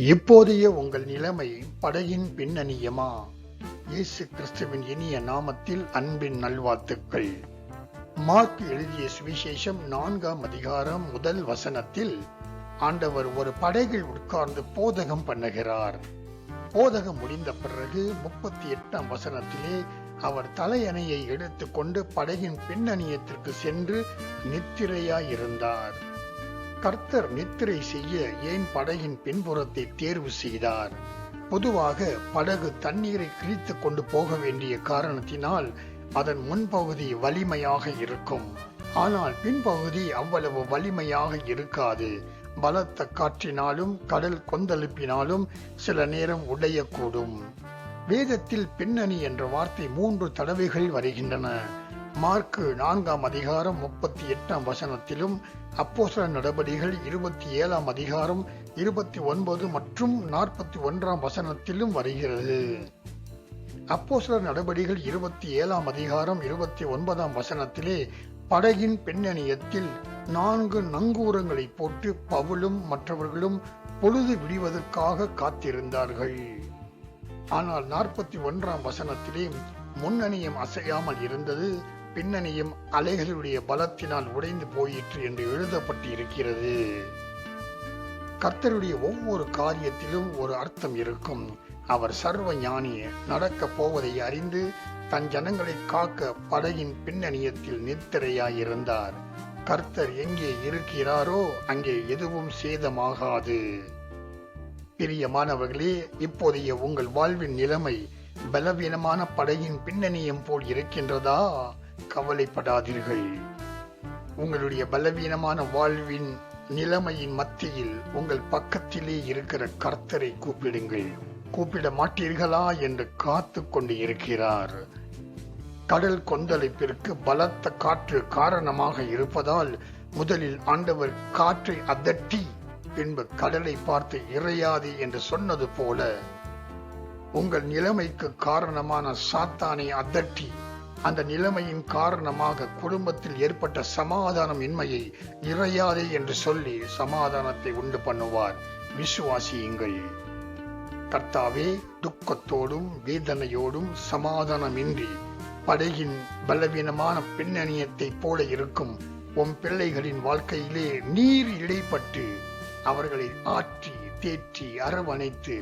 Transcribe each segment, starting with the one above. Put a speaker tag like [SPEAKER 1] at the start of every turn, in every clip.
[SPEAKER 1] இப்போதைய உங்கள் நிலைமை படையின் பின்னணியமா? இயேசு கிறிஸ்துவின் இனிய நாமத்தில் அன்பின் நல்வாழ்த்துக்கள். மார்க் எழுதிய சுவிசேஷம் 4ஆம் அதிகாரம் 1 வசனத்தில் ஆண்டவர் ஒரு படகில் உட்கார்ந்து போதகம் பண்ணுகிறார். போதகம் முடிந்த பிறகு 38ஆம் வசனத்திலே அவர் தலையணையை எடுத்துக்கொண்டு படகின் பின்னணியத்திற்கு சென்று நித்திரையாயிருந்தார். கர்த்தர் நித்திரை செய்ய ஏன் படகின் பின்புறத்தை தேர்வு செய்தார்? பொதுவாக படகு தண்ணீரை கிழித்துக் கொண்டு போக வேண்டிய காரணத்தினால் அதன் முன்பகுதி வலிமையாக இருக்கும். ஆனால் பின்பகுதி அவ்வளவு வலிமையாக இருக்காது. பலத்த காற்றினாலும் கடல் கொந்தளிப்பினாலும் சில நேரம் உடையக்கூடும். வேதத்தில் பின்னணி என்ற வார்த்தை 3 தடவைகள் வருகின்றன. மார்க் 4ஆம் அதிகாரம் 38ஆம் வசனத்திலும், அப்போஸ்தலர் நடபடிகள் 27ஆம் அதிகாரம் 29 மற்றும் 41ஆம் வசனத்திலும் வருகிறது. அப்போஸ்தலர் நடபடிகள் 27ஆம் அதிகாரம் 29ஆம் வசனத்திலே படகின் பின்னணியத்தில் 4 நங்கூரங்களை போட்டு பவுலும் மற்றவர்களும் பொழுது விடுவதற்காக காத்திருந்தார்கள். ஆனால் 41ஆம் வசனத்திலே முன்னணியம் அசையாமல் இருந்தது, பின்னணியும் அலைகளுடைய பலத்தினால் உடைந்து போயிற்று என்று எழுதப்பட்டு இருக்கிறது. கர்த்தருடைய ஒவ்வொரு காரியத்திலும் ஒரு அர்த்தம் இருக்கும். அவர் சர்வ ஞானி. நடக்கப் போவதை அறிந்து தன் ஜனங்களை காக்க படகின் பின்னணியத்தில் நித்திரையாயிருந்தார். கர்த்தர் எங்கே இருக்கிறாரோ அங்கே எதுவும் சேதமாகாது. பிரியமானவர்களே, இப்போதைய உங்கள் வாழ்வின் நிலைமை பலவீனமான படகின் பின்னணியம் போல் இருக்கின்றதா? கவலைப்படாதீர்கள். உங்களுடைய பலவீனமான வாழ்வின் நிலைமையின் மத்தியில் உங்கள் பக்கத்திலே இருக்கிற கர்த்தரை கூப்பிடுங்கள். கூப்பிட மாட்டீர்களா என்று காத்து கொண்டு இருக்கிறார். கடல் கொந்தளிப்பிற்கு பலத்த காற்று காரணமாக இருப்பதால் முதலில் ஆண்டவர் காற்றை அதட்டி பின்பு கடலை பார்த்து இறையாது என்று சொன்னது போல, உங்கள் நிலைமைக்கு காரணமான சாத்தானை அதட்டி அந்த நிலைமையின் காரணமாக குடும்பத்தில் ஏற்பட்ட சமாதானம் இன்மையை இறையாதே என்று சொல்லி சமாதானத்தை உண்டு பண்ணுவார். விசுவாசியுங்கள். கர்த்தாவே, துக்கத்தோடும் வேதனையோடும் சமாதானமின்றி படகின் பலவீனமான பின்னணியத்தை போல இருக்கும் உன் பிள்ளைகளின் வாழ்க்கையிலே நீர் இடைப்பட்டு அவர்களை ஆற்றி தேற்றி அரவணைத்து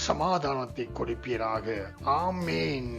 [SPEAKER 1] சமாதானத்தை கொடுப்பீராக. ஆமேன்.